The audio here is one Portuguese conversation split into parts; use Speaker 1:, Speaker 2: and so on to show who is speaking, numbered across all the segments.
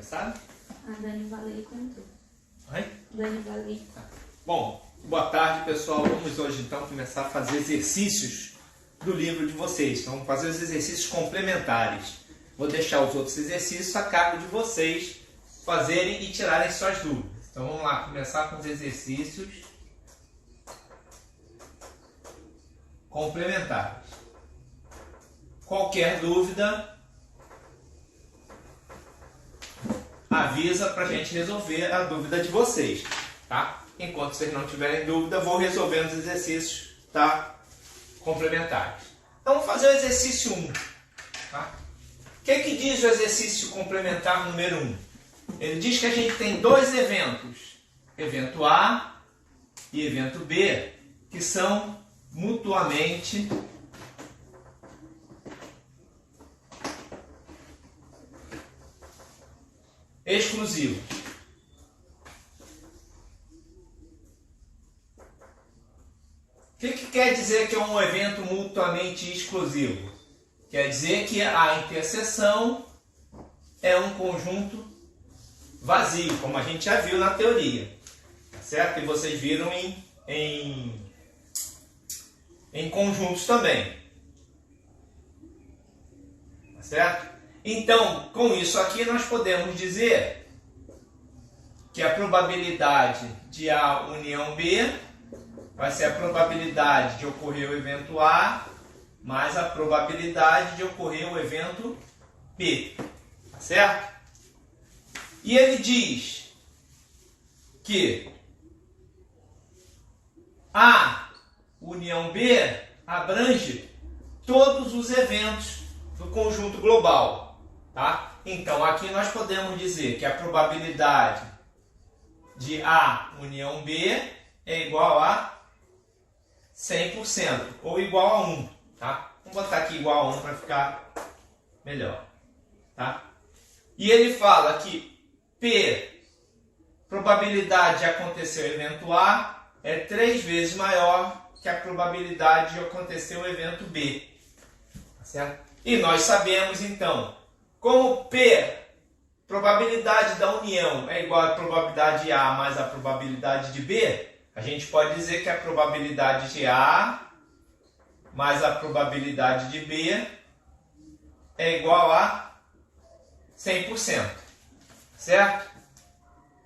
Speaker 1: começar?
Speaker 2: A Dani Valeco entrou.
Speaker 1: Oi?
Speaker 2: Dani Valeco.
Speaker 1: Bom, boa tarde, pessoal. Vamos hoje então começar a fazer exercícios do livro de vocês. Então, vamos fazer os exercícios complementares. Vou deixar os outros exercícios a cargo de vocês fazerem e tirarem suas dúvidas. Então, vamos lá, começar com os exercícios complementares. Qualquer dúvida, avisa para a gente resolver a dúvida de vocês, tá? Enquanto vocês não tiverem dúvida, vou resolvendo os exercícios, tá? Complementares. Então, vamos fazer o exercício 1. Tá? O que diz o exercício complementar número 1? Ele diz que a gente tem dois eventos, evento A e evento B, que são mutuamente exclusivos. O que quer dizer que é um evento mutuamente exclusivo? Quer dizer que a interseção é um conjunto vazio, como a gente já viu na teoria, tá certo? E vocês viram em conjuntos também, tá certo? Então, com isso aqui, nós podemos dizer que a probabilidade de A união B vai ser a probabilidade de ocorrer o evento A mais a probabilidade de ocorrer o evento B, tá certo? E ele diz que A união B abrange todos os eventos do conjunto global, tá? Então, aqui nós podemos dizer que a probabilidade de A união B é igual a 100%, ou igual a 1, tá? Vamos botar aqui igual a 1 para ficar melhor, tá? E ele fala que P, probabilidade de acontecer o evento A, é 3 vezes maior que a probabilidade de acontecer o evento B, tá certo? E nós sabemos, então, como P, probabilidade da união, é igual à probabilidade de A mais a probabilidade de B, a gente pode dizer que a probabilidade de A mais a probabilidade de B é igual a 100%, certo?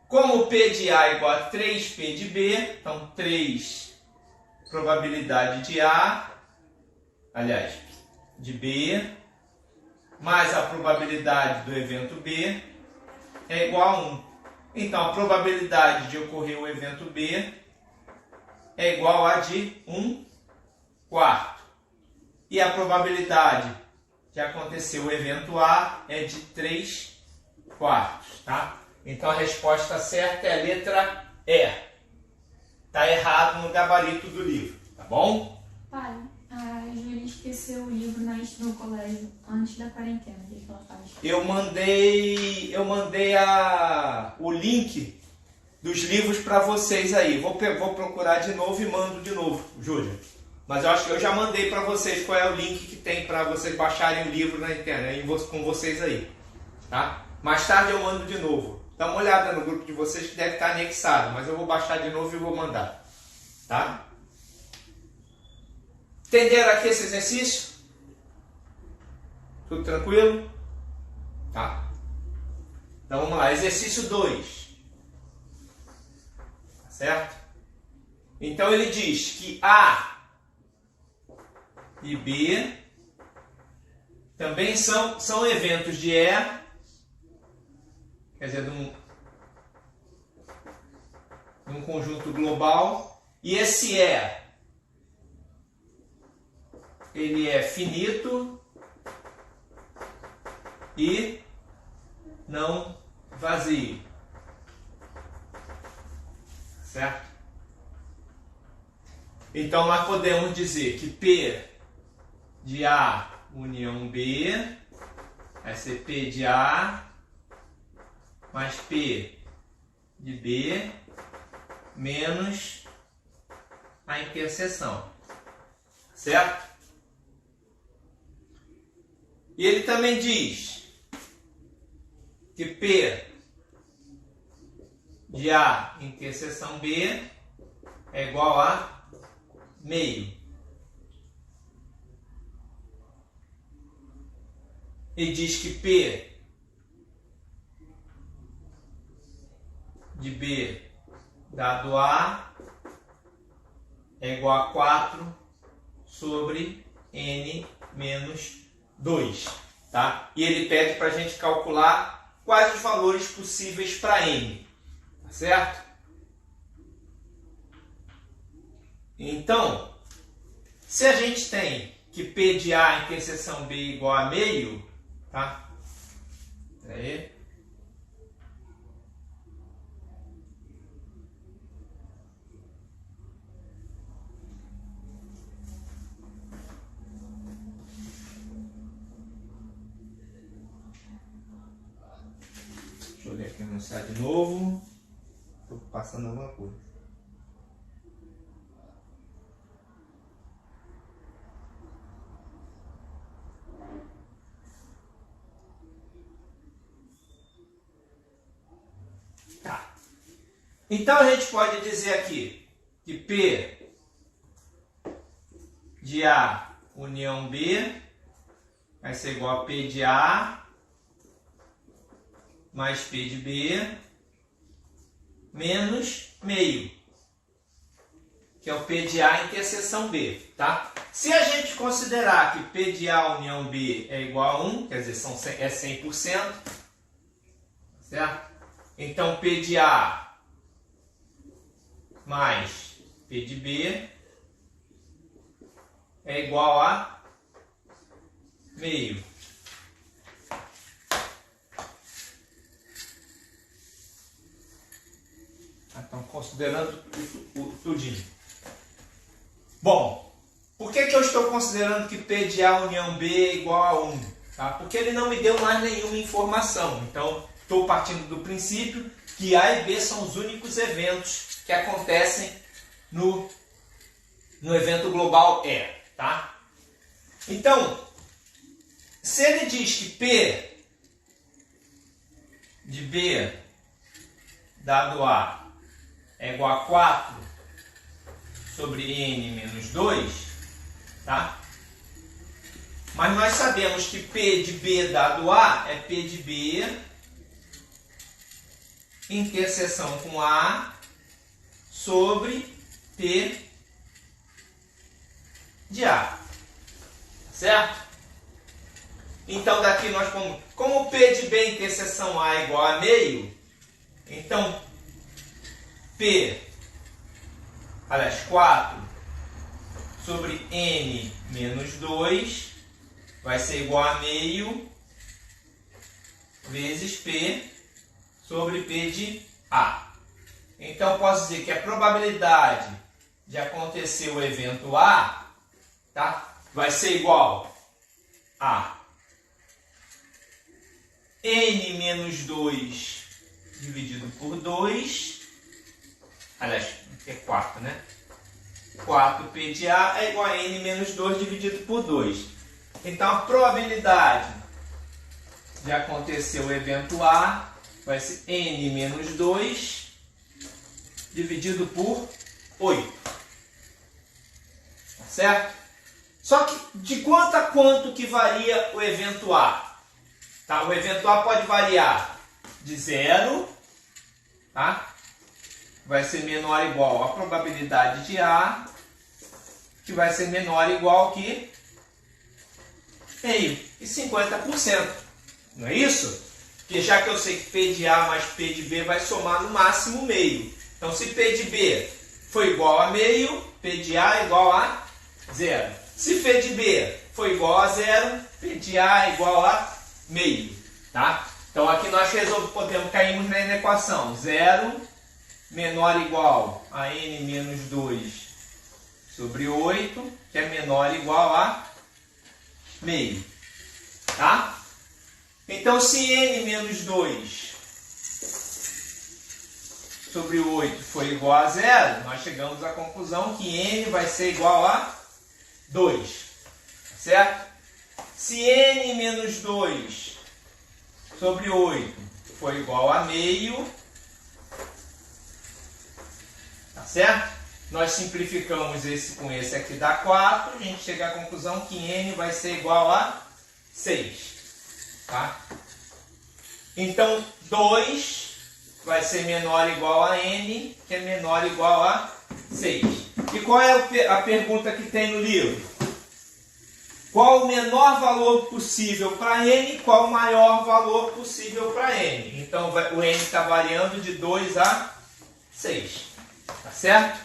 Speaker 1: Como P de A é igual a 3P de B, então 3 probabilidade de A, aliás, de B, mais a probabilidade do evento B é igual a 1. Então, a probabilidade de ocorrer o evento B é igual a de 1/4. E a probabilidade de acontecer o evento A é de 3/4, tá? Então, a resposta certa é a letra E. Tá errado no gabarito do livro, tá bom?
Speaker 2: Pai, a Júlia esqueceu o livro no colégio antes da quarentena. O que ela faz?
Speaker 1: Eu mandei o link dos livros para vocês aí. Vou procurar de novo e mando de novo, Júlia. Mas eu acho que eu já mandei para vocês qual é o link que tem para vocês baixarem o livro na internet com vocês aí, tá? Mais tarde eu mando de novo. Dá uma olhada no grupo de vocês que deve estar anexado, mas eu vou baixar de novo e vou mandar, tá? Entenderam aqui esse exercício? Tudo tranquilo? Tá. Então vamos lá, exercício 2. Tá certo? Então ele diz que A e B também são eventos de E, quer dizer, de um conjunto global, e esse E ele é finito e não vazio, certo? Então nós podemos dizer que P de A união B vai ser P de A mais P de B menos a interseção, certo? E ele também diz que P de A interseção B é igual a meio. E diz que P de B dado A é igual a 4 sobre N menos 2. Tá? E ele pede para a gente calcular quais os valores possíveis para N. Tá certo? Então, se a gente tem que P de A interseção B igual a meio, tá? Aí. Deixa eu ler aqui no site de novo. Estou passando alguma coisa. Tá. Então a gente pode dizer aqui que P de A união B vai ser igual a P de A mais P de B menos meio, que é o P de A interseção B, tá? Se a gente considerar que P de A união B é igual a 1, quer dizer, é 100%, certo? Então, P de A mais P de B é igual a meio. Então, considerando tudinho. Bom, por que eu estou considerando que P de A união B é igual a 1? Tá? Porque ele não me deu mais nenhuma informação. Então, estou partindo do princípio que A e B são os únicos eventos que acontecem no evento global E. Tá? Então, se ele diz que P de B dado A é igual a 4 sobre N menos 2, tá? Mas nós sabemos que P de B dado A é P de B interseção com A sobre P de A. Certo? Então daqui nós como P de B interseção A é igual a meio, então P, aliás, 4 sobre N menos 2 vai ser igual a meio vezes P sobre P de A. Então, posso dizer que a probabilidade de acontecer o evento A, tá, vai ser igual a N menos 2 dividido por 2. Aliás, é 4, né? 4P de A é igual a N menos 2 dividido por 2. Então, a probabilidade de acontecer o evento A vai ser N menos 2 dividido por 8. Tá certo? Só que de quanto a quanto que varia o evento A? Tá? O evento A pode variar de 0, tá? Vai ser menor ou igual à probabilidade de A, que vai ser menor ou igual que meio, e 50%. Não é isso? Porque já que eu sei que P de A mais P de B vai somar no máximo meio. Então, se P de B for igual a meio, P de A é igual a 0. Se P de B for igual a 0, P de A é igual a meio. Tá? Então, aqui nós caímos na equação 0 menor ou igual a N menos 2 sobre 8, que é menor ou igual a meio. Tá? Então, se N menos 2 sobre 8 for igual a 0, nós chegamos à conclusão que N vai ser igual a 2. Certo? Se N menos 2 sobre 8 for igual a meio, certo? Nós simplificamos esse com esse aqui, dá 4. A gente chega à conclusão que n vai ser igual a 6. Tá? Então, 2 vai ser menor ou igual a n, que é menor ou igual a 6. E qual é a pergunta que tem no livro? Qual o menor valor possível para n, qual o maior valor possível para n? Então, o n está variando de 2 a 6. Tá certo?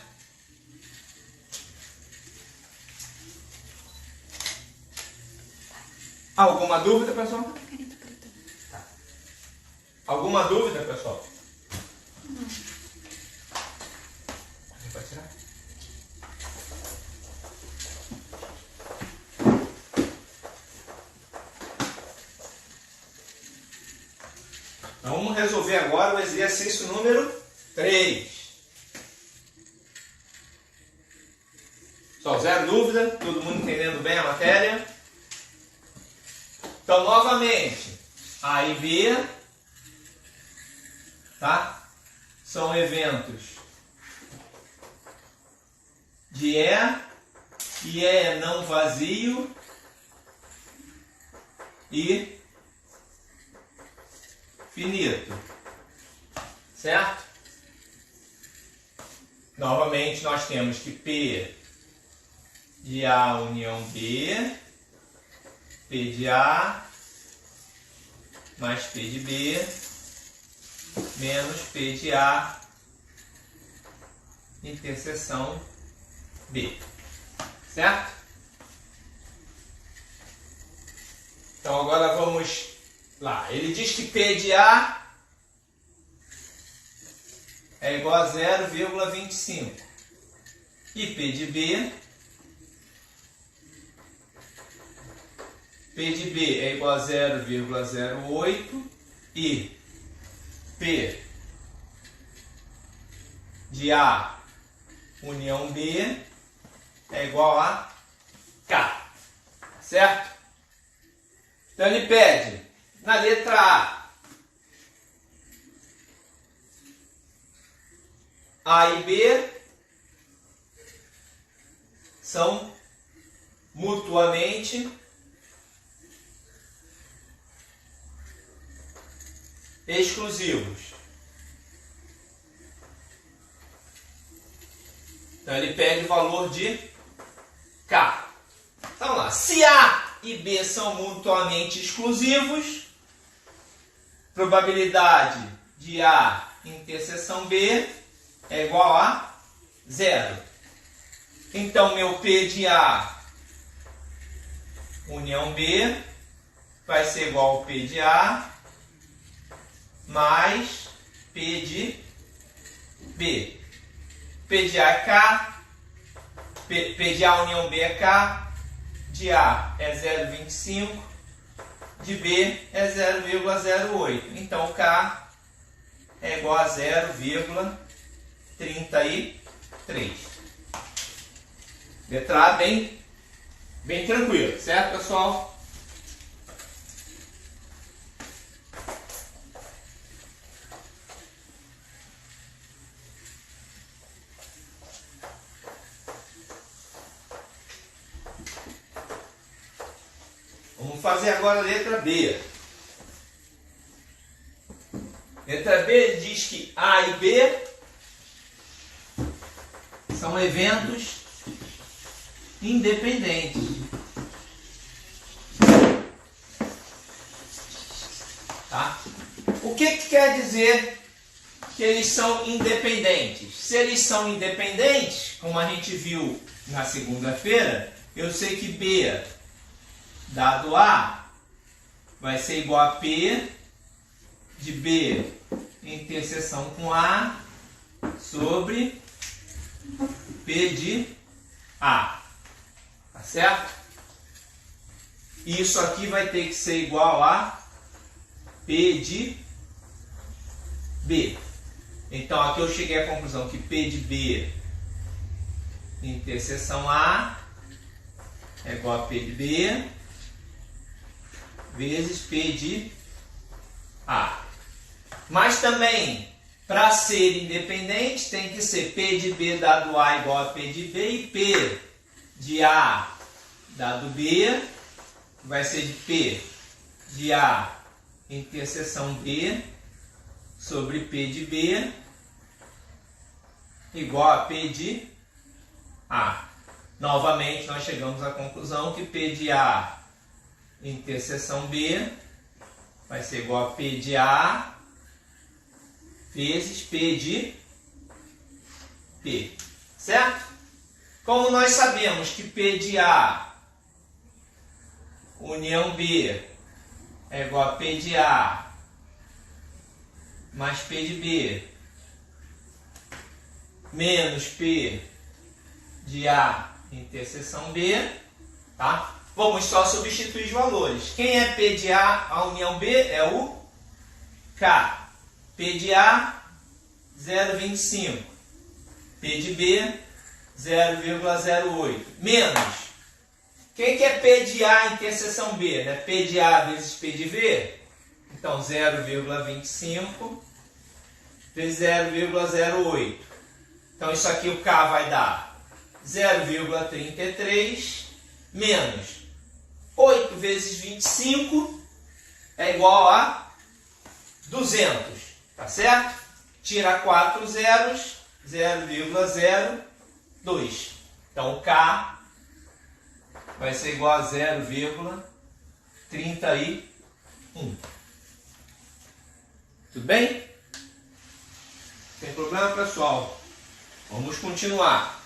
Speaker 1: Alguma dúvida, pessoal? Tá. Alguma dúvida, pessoal? Não. Pode tirar? Então, vamos resolver agora o exercício número 3. Só zero dúvida? Todo mundo entendendo bem a matéria? Então, novamente, A e B, tá? São eventos de E é não vazio e finito, certo? Novamente, nós temos que P de A união B, P de A mais P de B menos P de A interseção B, certo? Então agora vamos lá. Ele diz que P de A é igual a 0,25 e P de B é igual a 0,08 e P de A união B é igual a K, certo? Então ele pede, na letra A e B são mutuamente exclusivos. Então ele pede o valor de K. Então lá, se A e B são mutuamente exclusivos, probabilidade de A interseção B é igual a 0. Então meu P de A união B vai ser igual ao P de A mais P de B. P de A é K, P de A união B é K, de A é 0,25, de B é 0,08. Então K é igual a 0,33. Letra A bem tranquilo, certo, pessoal? Vamos fazer agora a letra B. Letra B diz que A e B são eventos independentes. Tá? O que quer dizer que eles são independentes? Se eles são independentes, como a gente viu na segunda-feira, eu sei que B dado A vai ser igual a P de B interseção com A sobre P de A. Tá certo? Isso aqui vai ter que ser igual a P de B. Então aqui eu cheguei à conclusão que P de B interseção A é igual a P de B vezes P de A. Mas também Para ser independente, tem que ser P de B dado A igual a P de B e P de A dado B vai ser de P de A interseção B sobre P de B igual a P de A. Novamente, nós chegamos à conclusão que P de A interseção B vai ser igual a P de A vezes P de P, certo? Como nós sabemos que P de A união B é igual a P de A mais P de B menos P de A interseção B, tá? Vamos só substituir os valores. Quem é P de A união B é o K. P de A, 0,25. P de B, 0,08. Menos. Quem que é P de A interseção B? Né? P de A vezes P de B? Então, 0,25 vezes 0,08. Então, isso aqui o K vai dar 0,33 menos 8 vezes 25 é igual a 200. Tá certo? Tira 4 zeros, 0,02. Então, o K vai ser igual a 0,31. Tudo bem? Sem problema, pessoal. Vamos continuar.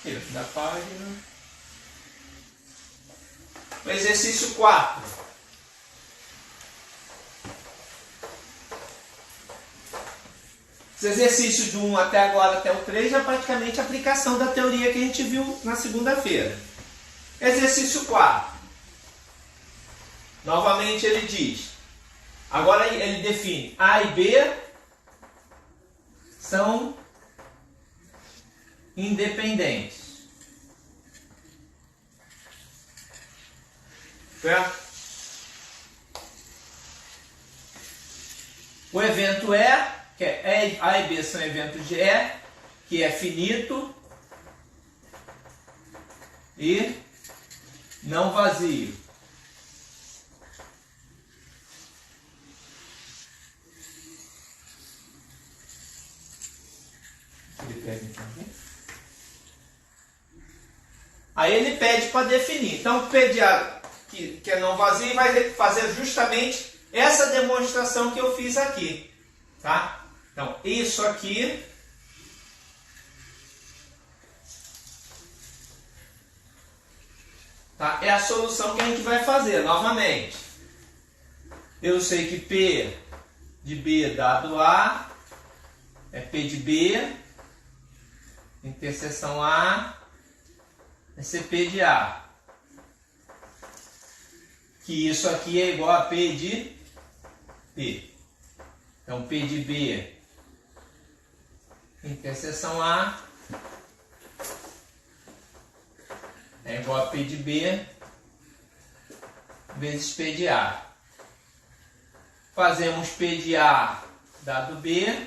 Speaker 1: Tira da página. O exercício 4. Os exercícios de 1 até agora, até o 3, é praticamente a aplicação da teoria que a gente viu na segunda-feira. Exercício 4. Novamente ele diz, agora ele define A e B são independentes. Certo? O evento é que A e B são eventos de E, que é finito e não vazio. Aí ele pede para definir. Então, P de A, que é não vazio, vai fazer justamente essa demonstração que eu fiz aqui. Tá? Então, isso aqui tá? É a solução que a gente vai fazer. Novamente, eu sei que P de B dado A é P de B, interseção A, vai ser P de A. Que isso aqui é igual a P de P. Então, P de B, interseção A, é igual a P de B vezes P de A. Fazemos P de A dado B,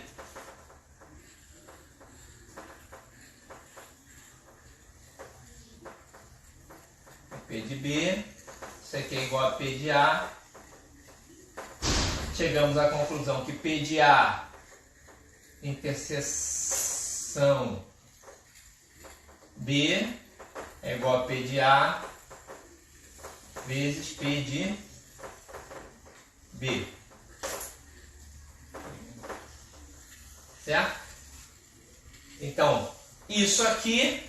Speaker 1: P de B, isso aqui é igual a P de A. Chegamos à conclusão que P de A interseção B é igual a P de A vezes P de B. Certo? Então, isso aqui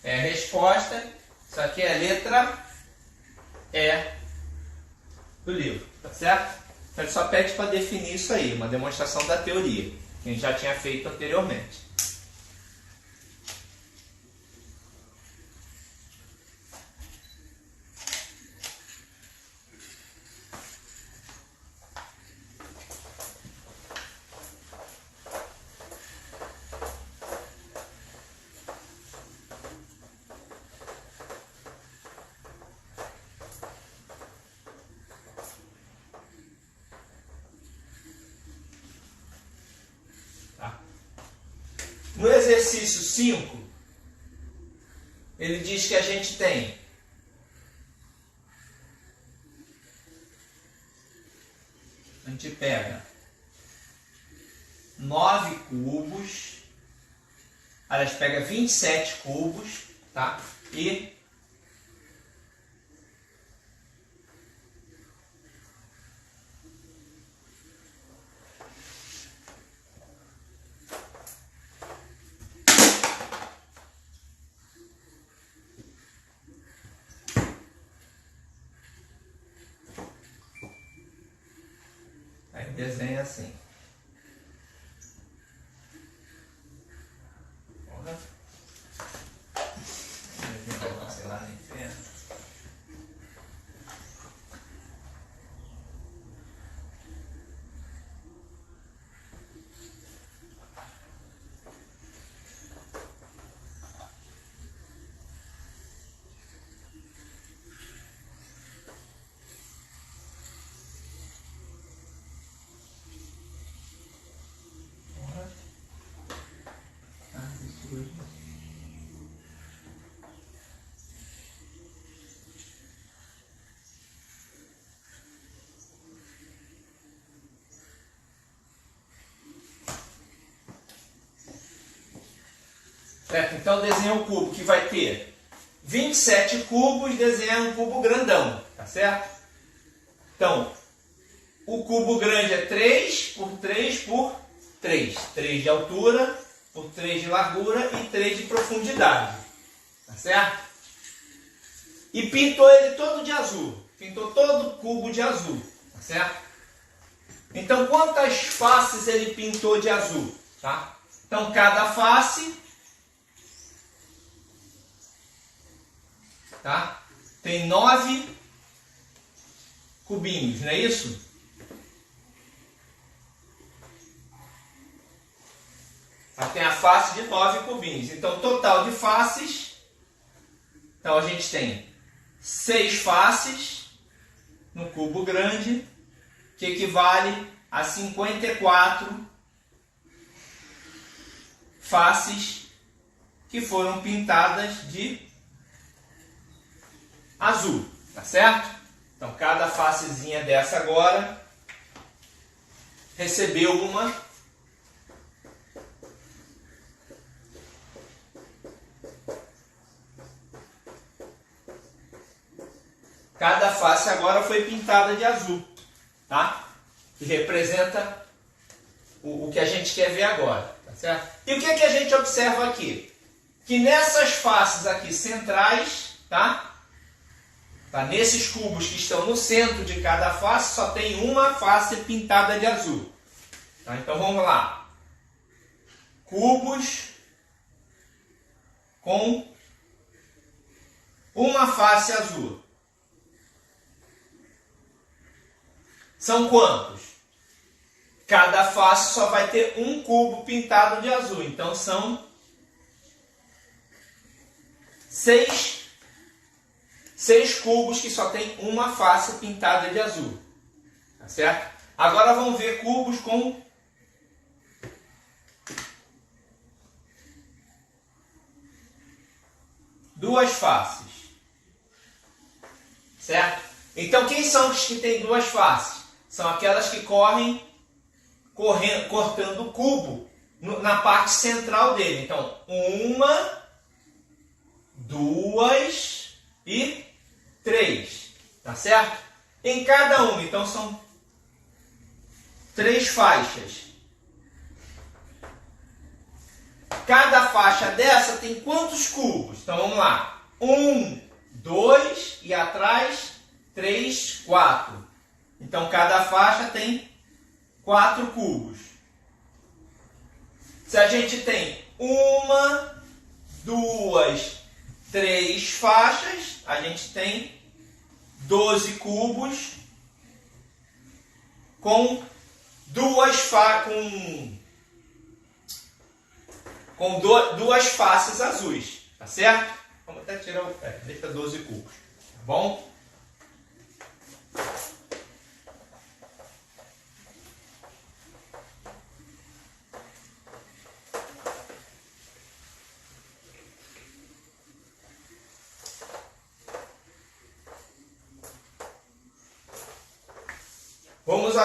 Speaker 1: é a resposta. Isso aqui é a letra E do livro. Tá certo? Então, ele só pede para definir isso aí, uma demonstração da teoria, que a gente já tinha feito anteriormente. No exercício 5, ele diz que a gente pega 9 cubos, aliás, pega 27 cubos, tá? E aí desenha assim. Sei lá, no inferno. Certo? Então desenha um cubo que vai ter 27 cubos, desenha um cubo grandão, tá certo? Então, o cubo grande é 3 por 3 por 3. 3 de altura, por 3 de largura e 3 de profundidade, tá certo? E pintou ele todo de azul, pintou todo o cubo de azul, tá certo? Então, quantas faces ele pintou de azul, tá? Então, cada face... tá? Tem 9 cubinhos, não é isso? Tem a face de 9 cubinhos. Então, total de faces. Então, a gente tem 6 faces no cubo grande, que equivale a 54 faces que foram pintadas de azul, tá certo? Então, cada facezinha dessa agora recebeu uma cada face agora foi pintada de azul, tá? Que representa o que a gente quer ver agora, tá certo? E o que é que a gente observa aqui? Que nessas faces aqui centrais, tá? Nesses cubos que estão no centro de cada face, só tem uma face pintada de azul. Tá? Então vamos lá. Cubos com uma face azul. São quantos? Cada face só vai ter um cubo pintado de azul. Então são 6 cubos que só tem uma face pintada de azul. Tá certo? Agora vamos ver cubos com duas faces. Certo? Então quem são os que têm duas faces? São aquelas que correm cortando o cubo na parte central dele. Então, 1, 2 e 3. Tá certo? Em cada uma, então são 3 faixas. Cada faixa dessa tem quantos cubos? Então vamos lá. 1, 2 e atrás 3, 4. Então cada faixa tem 4 cubos. Se a gente tem 1, 2, 3 faixas, a gente tem 12 cubos com duas faces azuis, tá certo? Vamos até tirar o pé, deixa 12 cubos, tá bom?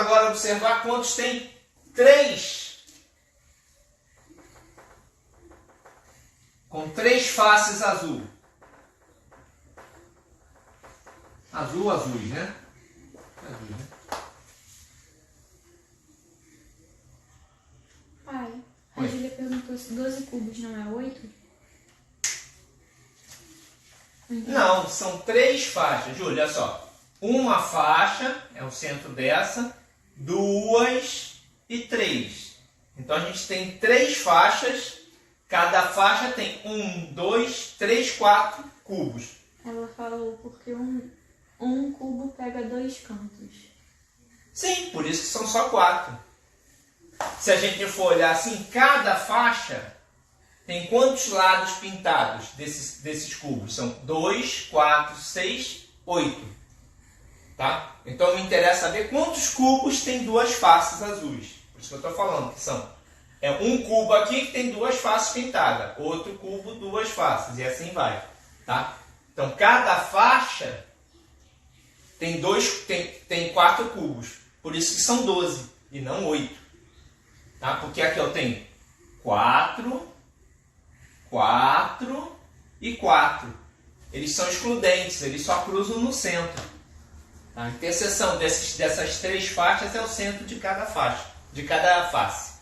Speaker 1: agora observar quantos tem 3. Com 3 faces azul. Azuis, né? Azul, né?
Speaker 2: Pai, a
Speaker 1: Oi.
Speaker 2: Júlia perguntou se 12 cubos não é 8?
Speaker 1: Não, são 3 faixas. Júlia, olha só. Uma faixa é o centro dessa, 2 e 3. Então a gente tem 3 faixas. Cada faixa tem 1, 2, 3, 4 cubos.
Speaker 2: Ela falou porque um cubo pega 2 cantos.
Speaker 1: Sim, por isso que são só 4. Se a gente for olhar assim, cada faixa tem quantos lados pintados desses cubos? São 2, 4, 6, 8. Tá? Então me interessa saber quantos cubos tem 2 faces azuis. Por isso que eu estou falando que são. É um cubo aqui que tem 2 faces pintadas. Outro cubo, 2 faces. E assim vai. Tá? Então cada faixa tem 4 cubos. Por isso que são 12 e não 8. Tá? Porque aqui eu tenho 4, 4 e 4. Eles são excludentes, eles só cruzam no centro. A interseção dessas 3 faixas é o centro de cada faixa, de cada face.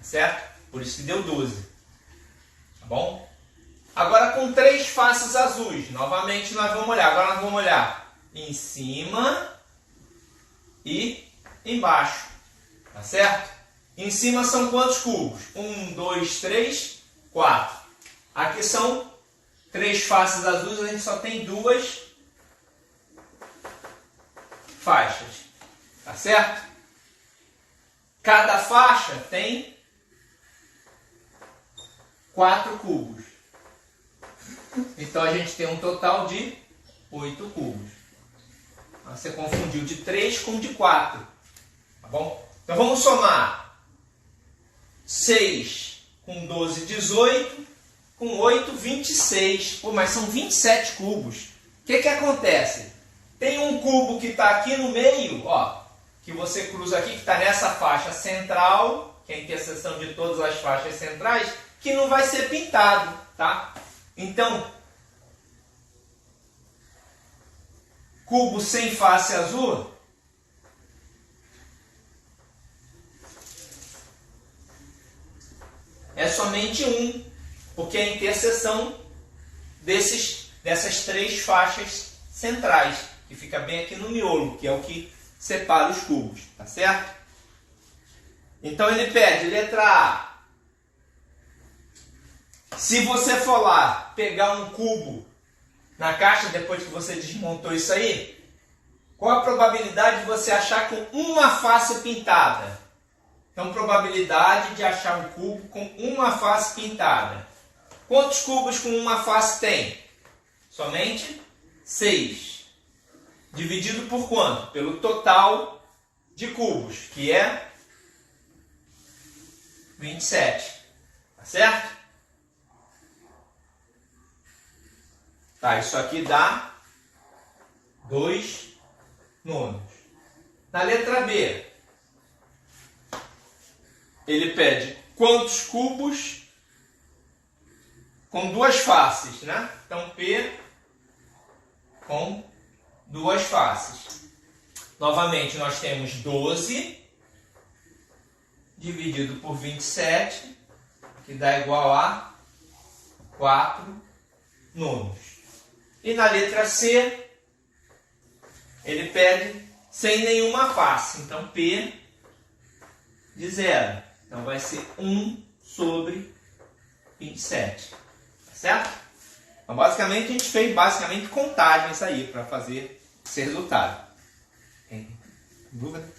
Speaker 1: Certo? Por isso que deu 12. Tá bom? Agora com 3 faces azuis. Novamente nós vamos olhar. Agora nós vamos olhar em cima e embaixo. Tá certo? Em cima são quantos cubos? 1, 2, 3, 4. Aqui são 3 faces azuis, a gente só tem 2 faixas. Tá certo? Cada faixa tem 4 cubos. Então a gente tem um total de 8 cubos. Você confundiu de 3 com de 4. Tá bom? Então vamos somar. 6 com 12, 18. Com 8, 26. Pô, mas são 27 cubos. O que acontece? Tem um cubo que está aqui no meio, ó, que você cruza aqui, que está nessa faixa central, que é a interseção de todas as faixas centrais, que não vai ser pintado, tá? Então, cubo sem face azul é somente um, porque é a interseção dessas 3 faixas centrais, que fica bem aqui no miolo, que é o que separa os cubos, tá certo? Então ele pede, letra A. Se você for lá pegar um cubo na caixa, depois que você desmontou isso aí, qual a probabilidade de você achar com uma face pintada? Então, probabilidade de achar um cubo com uma face pintada. Quantos cubos com uma face tem? Somente 6. Dividido por quanto? Pelo total de cubos, que é 27. Tá certo? Tá, isso aqui dá 2 nonos. Na letra B, ele pede quantos cubos com 2 faces, né? Então, P com 2 faces. Novamente, nós temos 12 dividido por 27, que dá igual a 4 nonos. E na letra C, ele pede sem nenhuma face. Então, P de 0. Então, vai ser 1 sobre 27. Tá certo? Então, basicamente, a gente fez contagens aí para fazer esse resultado. Tem dúvida?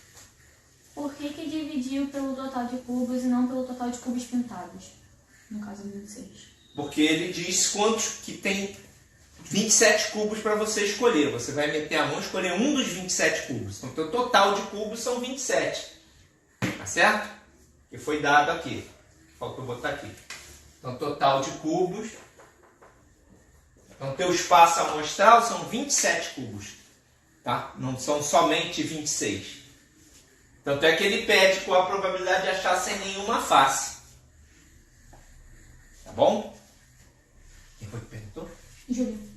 Speaker 2: Por que dividiu pelo total de cubos e não pelo total de cubos pintados? No caso, 26.
Speaker 1: Porque ele diz quantos que tem 27 cubos para você escolher. Você vai meter a mão e escolher um dos 27 cubos. Então, o total de cubos são 27. Tá certo? Que foi dado aqui. Faltou botar aqui. Então, total de cubos. Então, teu espaço amostral são 27 cubos. Tá? Não são somente 26. Tanto é que ele pede qual a probabilidade de achar sem nenhuma face. Tá bom? Quem foi que perguntou?
Speaker 2: Júlia.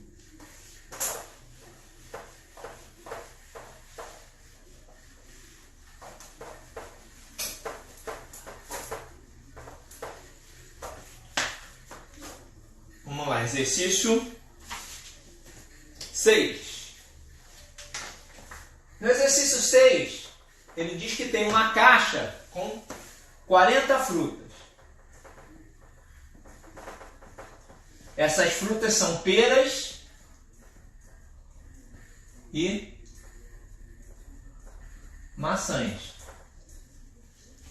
Speaker 1: Vamos lá, exercício 6. No exercício 6, ele diz que tem uma caixa com 40 frutas. Essas frutas são peras e maçãs.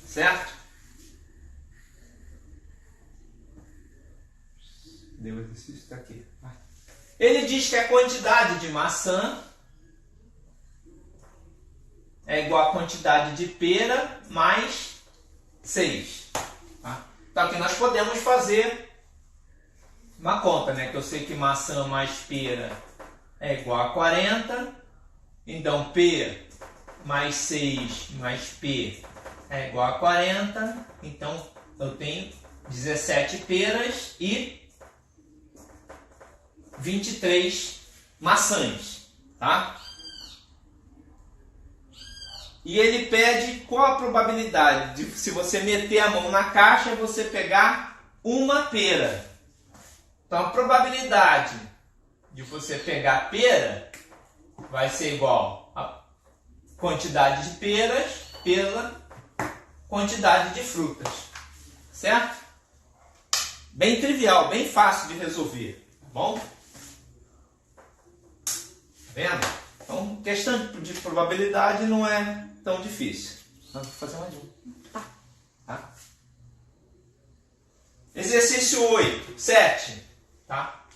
Speaker 1: Certo? Deu o exercício, está aqui. Ele diz que a quantidade de maçã é igual à quantidade de pera mais 6. Tá? Então aqui nós podemos fazer uma conta, né? Que eu sei que maçã mais pera é igual a 40. Então P mais 6 mais P é igual a 40. Então eu tenho 17 peras e 23 maçãs, tá? E ele pede qual a probabilidade de, se você meter a mão na caixa, você pegar uma pera. Então a probabilidade de você pegar pera vai ser igual a quantidade de peras pela quantidade de frutas, certo? Bem trivial, bem fácil de resolver, tá bom? Vendo? Então, questão de probabilidade não é tão difícil. Vamos fazer mais um. Tá? Exercício 8, 7. Tá?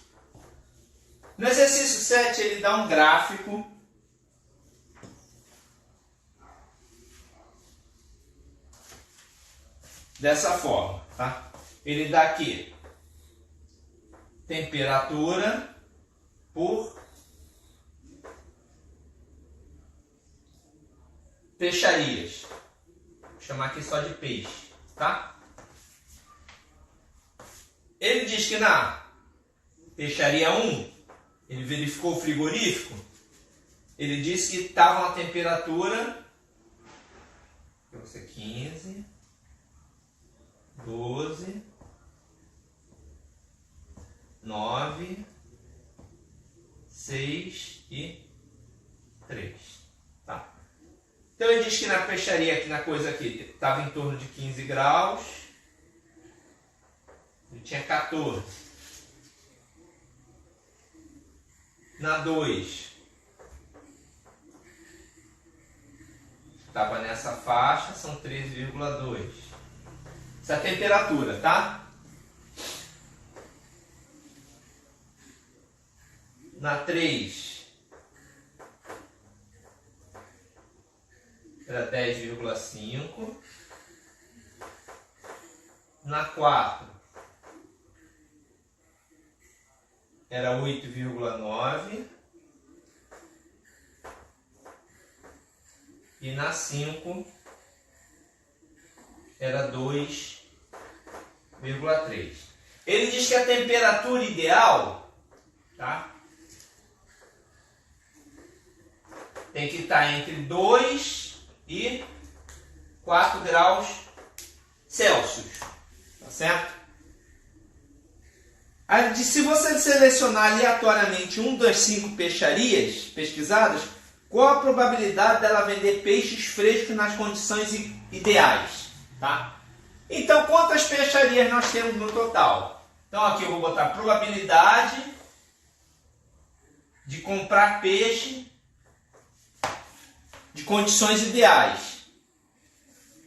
Speaker 1: No exercício 7, ele dá um gráfico dessa forma. Tá? Ele dá aqui temperatura por peixarias. Vou chamar aqui só de peixe, tá? Ele diz que na peixaria 1, ele verificou o frigorífico, ele disse que estava uma temperatura 15, 12, 9, 6 e 3. Tá? Então ele diz que na peixaria, aqui na coisa aqui, estava em torno de 15 graus. Ele tinha 14. Na 2, estava nessa faixa, são 13,2. Essa é a temperatura, tá? Na 3, era 10,5. Na 4, era 8,9. E na 5, era 2,3. Ele diz que a temperatura ideal, tá, tem que estar entre 2 e 4 graus Celsius. Tá certo? Se você selecionar aleatoriamente um das 5 peixarias pesquisadas, qual a probabilidade dela vender peixes frescos nas condições ideais? Tá? Então, quantas peixarias nós temos no total? Então, aqui eu vou botar probabilidade de comprar peixe de condições ideais.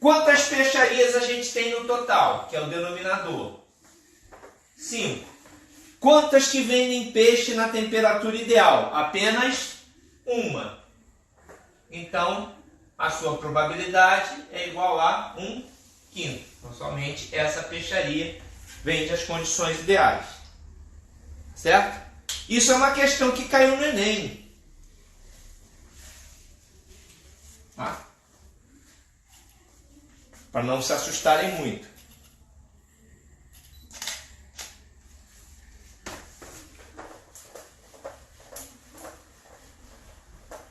Speaker 1: Quantas peixarias a gente tem no total, que é o denominador? 5. Quantas que vendem peixe na temperatura ideal? Apenas uma. Então, a sua probabilidade é igual a 1/5. Então, somente essa peixaria vende as condições ideais. Certo? Isso é uma questão que caiu no Enem. Tá? para não se assustarem muito.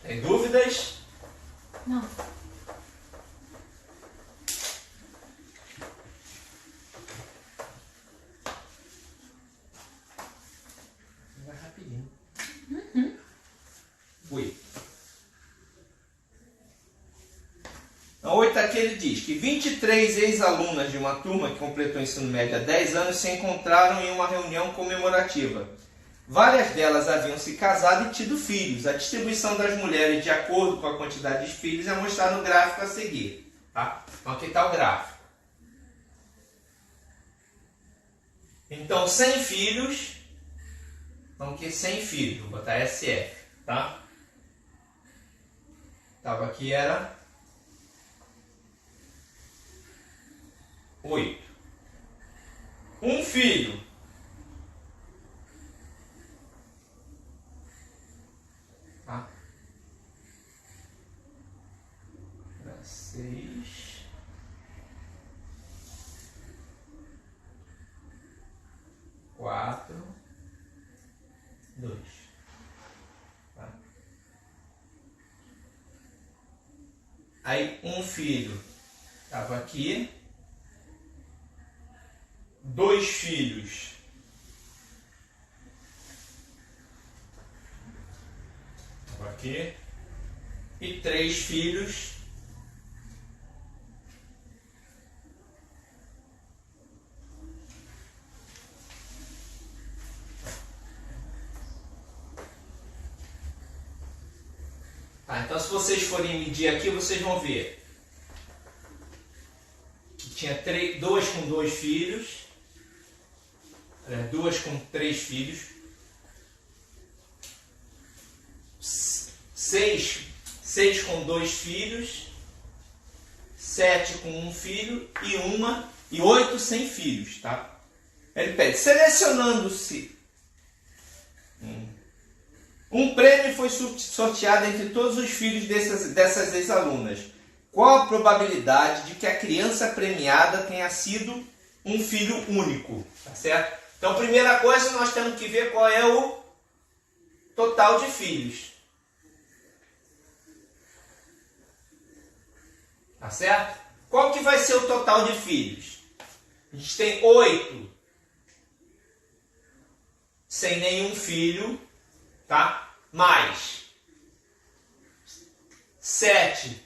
Speaker 1: Tem dúvidas?
Speaker 2: Não.
Speaker 1: Vai rapidinho.
Speaker 2: Uhum.
Speaker 1: Oi. Na 8 aqui ele diz que 23 ex-alunas de uma turma que completou o ensino médio há 10 anos se encontraram em uma reunião comemorativa. Várias delas haviam se casado e tido filhos. A distribuição das mulheres de acordo com a quantidade de filhos é mostrada no gráfico a seguir. Tá? Então aqui está o gráfico. Então 100 filhos, então aqui 100 filhos, vou botar SF. Tá? Estava aqui era 8. Um filho. Tá? 6. 4. 2. Tá? Aí um filho estava aqui. 2 filhos aqui e 3 filhos tá, então se vocês forem medir aqui, vocês vão ver que tinha 2 com 2 filhos, 2 com 3 filhos, 6 com 2 filhos, 7 com 1 filho e 8 sem filhos, tá? Ele pede, selecionando-se um prêmio foi sorteado entre todos os filhos dessas ex-alunas. Qual a probabilidade de que a criança premiada tenha sido um filho único? Tá certo? Então, primeira coisa, nós temos que ver qual é o total de filhos. Tá certo? Qual que vai ser o total de filhos? A gente tem 8 sem nenhum filho, tá? Mais 7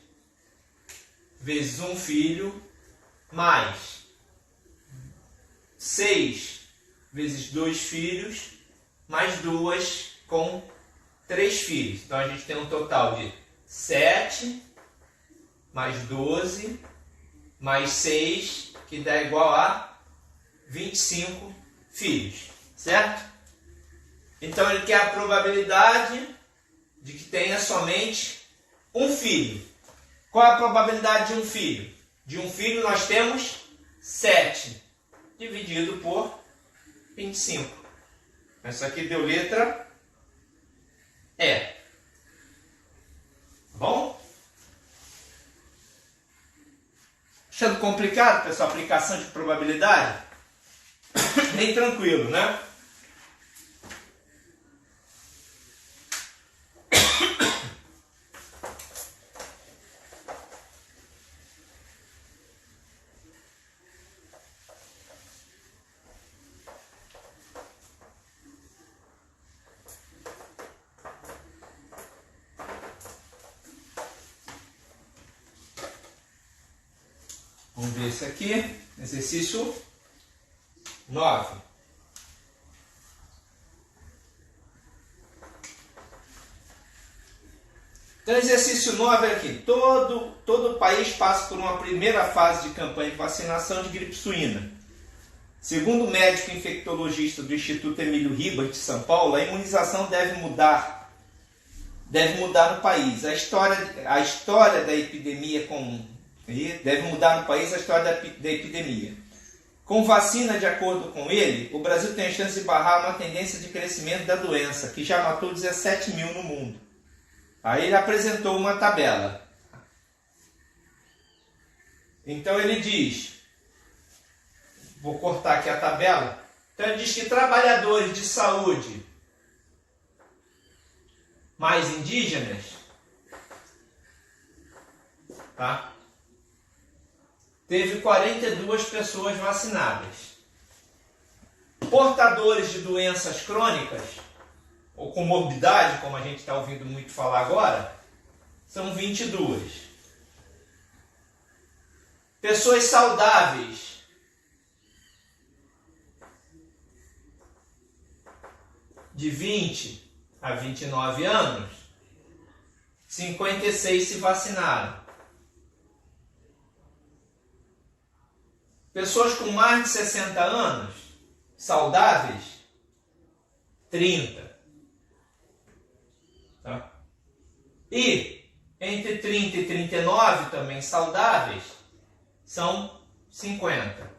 Speaker 1: vezes um filho, mais 6 vezes 2 filhos, mais 2 com 3 filhos. Então a gente tem um total de 7 mais 12 mais 6, que dá igual a 25 filhos, certo? Então ele quer a probabilidade de que tenha somente um filho. Qual é a probabilidade de um filho? De um filho nós temos 7 dividido por 25. Isso aqui deu letra E. Tá bom? Achando complicado, pessoal, a aplicação de probabilidade? Bem tranquilo, né? Vamos ver esse aqui, exercício 9. Então, exercício 9 é aqui. Todo o país passa por uma primeira fase de campanha de vacinação de gripe suína. Segundo o médico infectologista do Instituto Emílio Ribas de São Paulo, a imunização deve mudar no país. A história da epidemia deve mudar no país a história da epidemia. Com vacina, de acordo com ele, o Brasil tem a chance de barrar uma tendência de crescimento da doença, que já matou 17 mil no mundo. Aí ele apresentou uma tabela. Então ele diz, vou cortar aqui a tabela, então ele diz que trabalhadores de saúde mais indígenas, tá? Teve 42 pessoas vacinadas. Portadores de doenças crônicas, ou comorbidade, como a gente está ouvindo muito falar agora, são 22. Pessoas saudáveis, de 20 a 29 anos, 56 se vacinaram. Pessoas com mais de 60 anos, saudáveis, 30. Tá? E entre 30 e 39, também saudáveis, são 50.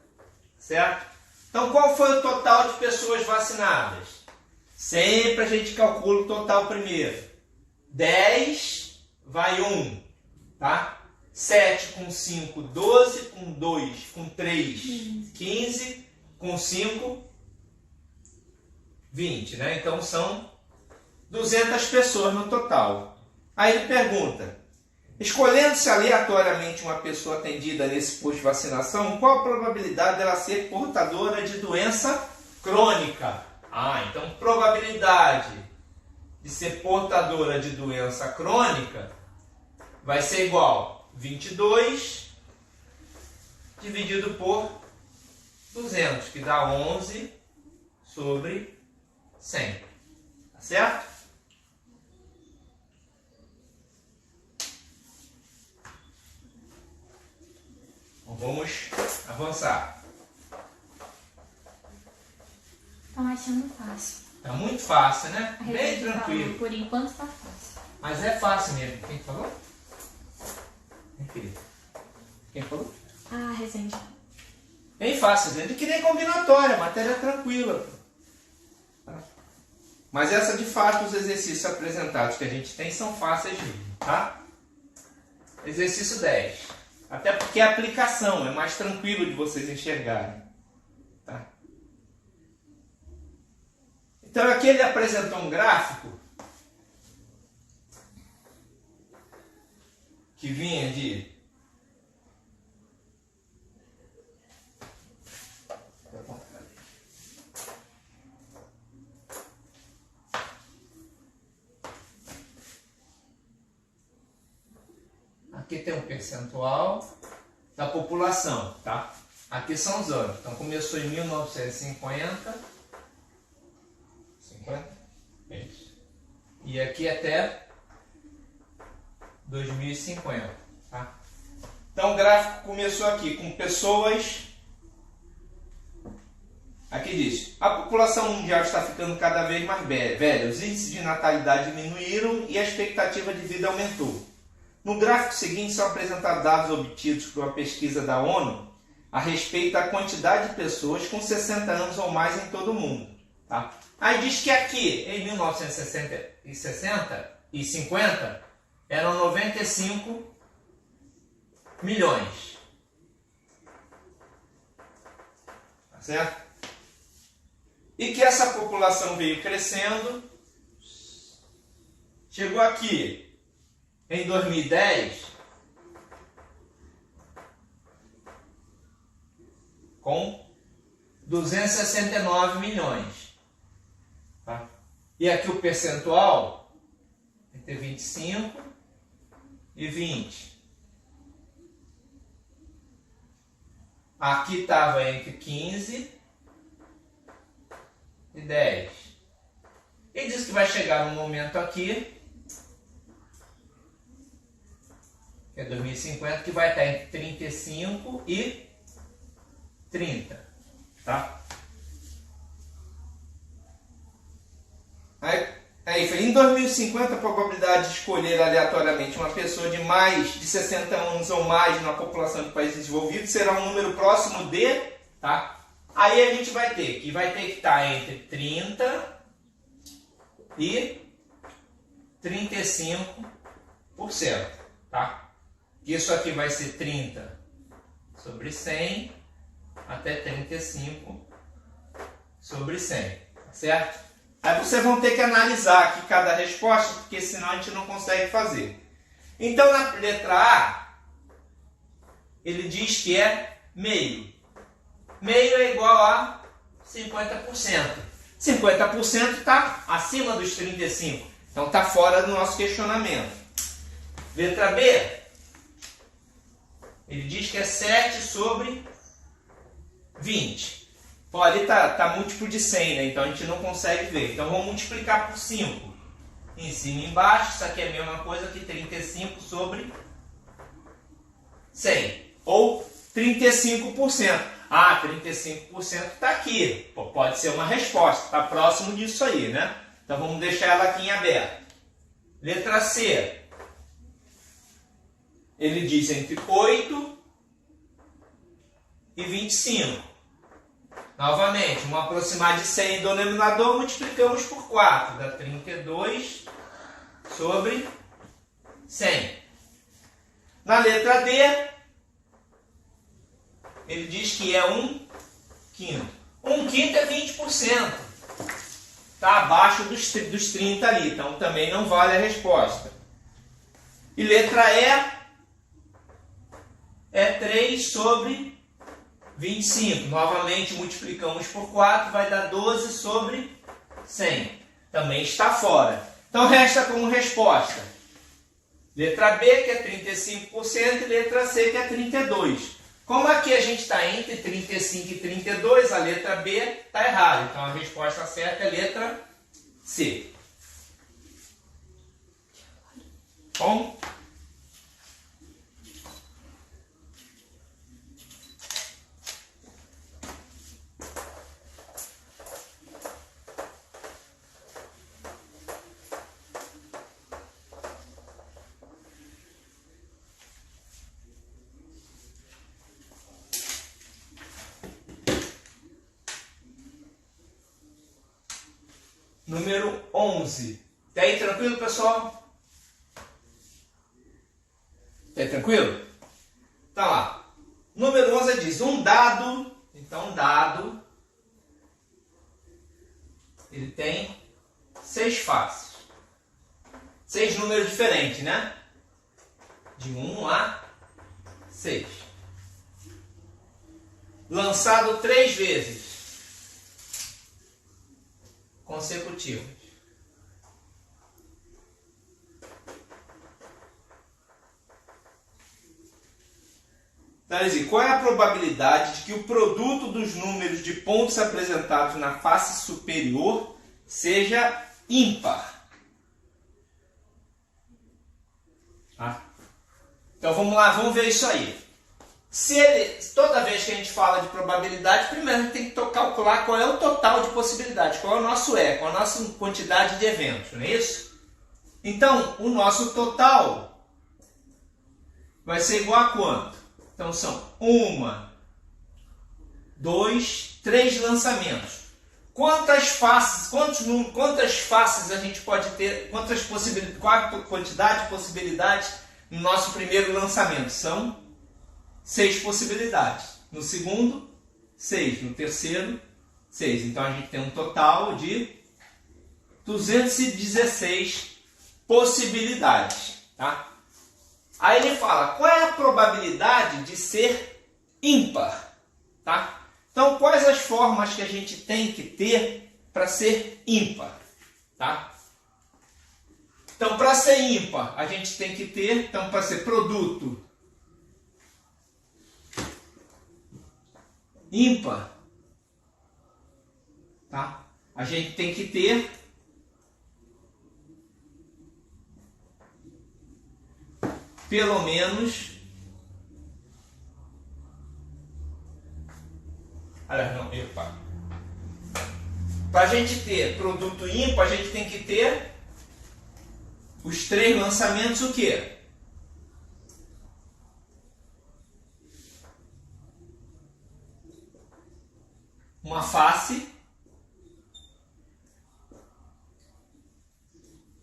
Speaker 1: Certo? Então, qual foi o total de pessoas vacinadas? Sempre a gente calcula o total primeiro. 10 vai 1. Tá? 7 com 5, 12, com 2, com 3, 15, com 5, 20, né? Então são 200 pessoas no total. Aí ele pergunta, escolhendo-se aleatoriamente uma pessoa atendida nesse posto de vacinação, qual a probabilidade dela ser portadora de doença crônica? Então probabilidade de ser portadora de doença crônica vai ser igual 22 dividido por 200, que dá 11 sobre 100. Tá certo? Então vamos avançar.
Speaker 2: Estão achando fácil.
Speaker 1: Tá muito fácil, né?
Speaker 2: A
Speaker 1: Bem
Speaker 2: Resende
Speaker 1: tranquilo.
Speaker 2: falou, por enquanto está fácil.
Speaker 1: Mas é fácil mesmo. Quem falou? Quem falou?
Speaker 2: Resende.
Speaker 1: Bem fácil, gente. Que nem combinatória, matéria tranquila. Mas essa, de fato, os exercícios apresentados que a gente tem são fáceis mesmo, tá? Exercício 10. Até porque a aplicação é mais tranquilo de vocês enxergarem. Tá? Então aqui ele apresentou um gráfico que vinha de aqui tem um percentual da população, tá? Aqui são os anos. Então começou em 1950, e aqui até 2050, tá? Então o gráfico começou aqui com pessoas. Aqui diz, a população mundial está ficando cada vez mais velha, os índices de natalidade diminuíram e a expectativa de vida aumentou. No gráfico seguinte são apresentados dados obtidos por uma pesquisa da ONU a respeito da quantidade de pessoas com 60 anos ou mais em todo o mundo. Tá? Aí diz que aqui, em 1960 e 50, eram 95 milhões. Tá certo? E que essa população veio crescendo, chegou aqui em 2010 com 269 milhões. Tá? E aqui o percentual entre 25 e 20. Aqui estava entre 15 e 10. E diz que vai chegar um momento aqui, que é 2050, que vai estar entre 35 e 30. Tá? Aí em 2050, a probabilidade de escolher aleatoriamente uma pessoa de mais de 60 anos ou mais na população de países desenvolvidos será um número próximo de... Tá? Aí a gente vai ter que estar entre 30 e 35%. Tá? Isso aqui vai ser 30 sobre 100 até 35 sobre 100, certo? Aí vocês vão ter que analisar aqui cada resposta, porque senão a gente não consegue fazer. Então, na letra A, ele diz que é meio. Meio é igual a 50%. 50% está acima dos 35%. Então, está fora do nosso questionamento. Letra B, ele diz que é 7 sobre 20. Pô, ali está múltiplo de 100, né? Então a gente não consegue ver. Então vamos multiplicar por 5. Em cima e embaixo, isso aqui é a mesma coisa que 35 sobre 100. Ou 35%. Ah, 35% está aqui. Pô, pode ser uma resposta. Está próximo disso aí, né? Então vamos deixar ela aqui em aberto. Letra C. Ele diz entre 8 e 25. Novamente, vamos aproximar de 100 do denominador, multiplicamos por 4. Dá 32 sobre 100. Na letra D, ele diz que é 1/5. 1/5 é 20%. Está abaixo dos 30 ali, então também não vale a resposta. E letra E é 3 sobre 25. Novamente multiplicamos por 4, vai dar 12 sobre 100. Também está fora. Então resta como resposta letra B, que é 35%, e letra C, que é 32%. Como aqui a gente está entre 35 e 32, a letra B está errada. Então a resposta certa é a letra C. Bom? Número 11. Tá aí tranquilo, pessoal? Tá aí tranquilo? Tá lá. Número 11 diz um dado. Então, um dado, ele tem 6 faces. 6 números diferentes, né? De 1 a 6. Lançado 3 vezes consecutivas. Então, qual é a probabilidade de que o produto dos números de pontos apresentados na face superior seja ímpar? Tá? Então vamos lá, vamos ver isso aí. Toda vez que a gente fala de probabilidade, primeiro a gente tem que calcular qual é o total de possibilidades, qual é o nosso E, qual é a nossa quantidade de eventos, não é isso? Então, o nosso total vai ser igual a quanto? Então são 1, 2, 3 lançamentos. Quantas faces a gente pode ter, qual a quantidade de possibilidades no nosso primeiro lançamento? São 6 possibilidades. No segundo, 6. No terceiro, 6. Então a gente tem um total de 216 possibilidades. Tá? Aí ele fala, qual é a probabilidade de ser ímpar? Tá? Então, quais as formas que a gente tem que ter para ser ímpar? Tá? Então, para ser ímpar, a gente tem que ter, então, para ser produto ímpar, tá? A gente tem que ter pelo menos, para a gente ter produto ímpar, a gente tem que ter os 3 lançamentos, o quê? Uma face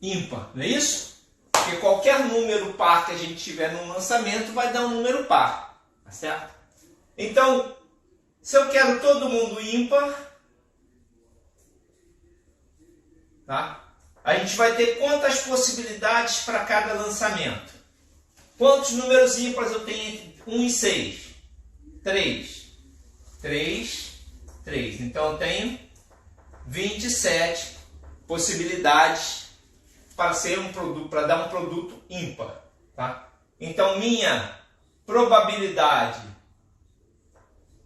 Speaker 1: ímpar, não é isso? Porque qualquer número par que a gente tiver no lançamento vai dar um número par, tá certo? Então, se eu quero todo mundo ímpar, tá? A gente vai ter quantas possibilidades para cada lançamento? Quantos números ímpares eu tenho entre 1 e 6? 3. 3, 3. Então eu tenho 27 possibilidades para ser um produto, para dar um produto ímpar, tá? Então minha probabilidade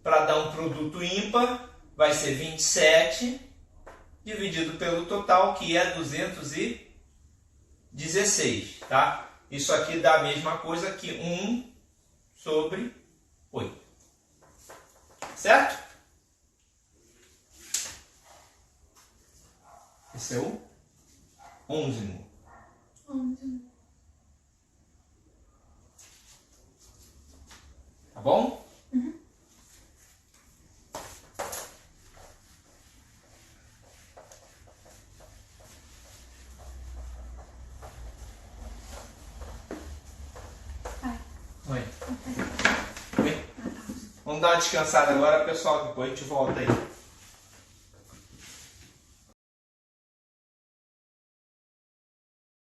Speaker 1: para dar um produto ímpar vai ser 27 dividido pelo total, que é 216, tá? Isso aqui dá a mesma coisa que 1 sobre 8. Certo? Esse é o 11º.
Speaker 2: 11.
Speaker 1: Tá bom?
Speaker 2: Vai.
Speaker 1: Oi. Oi. Vamos dar uma descansada agora, pessoal. Depois a gente volta aí.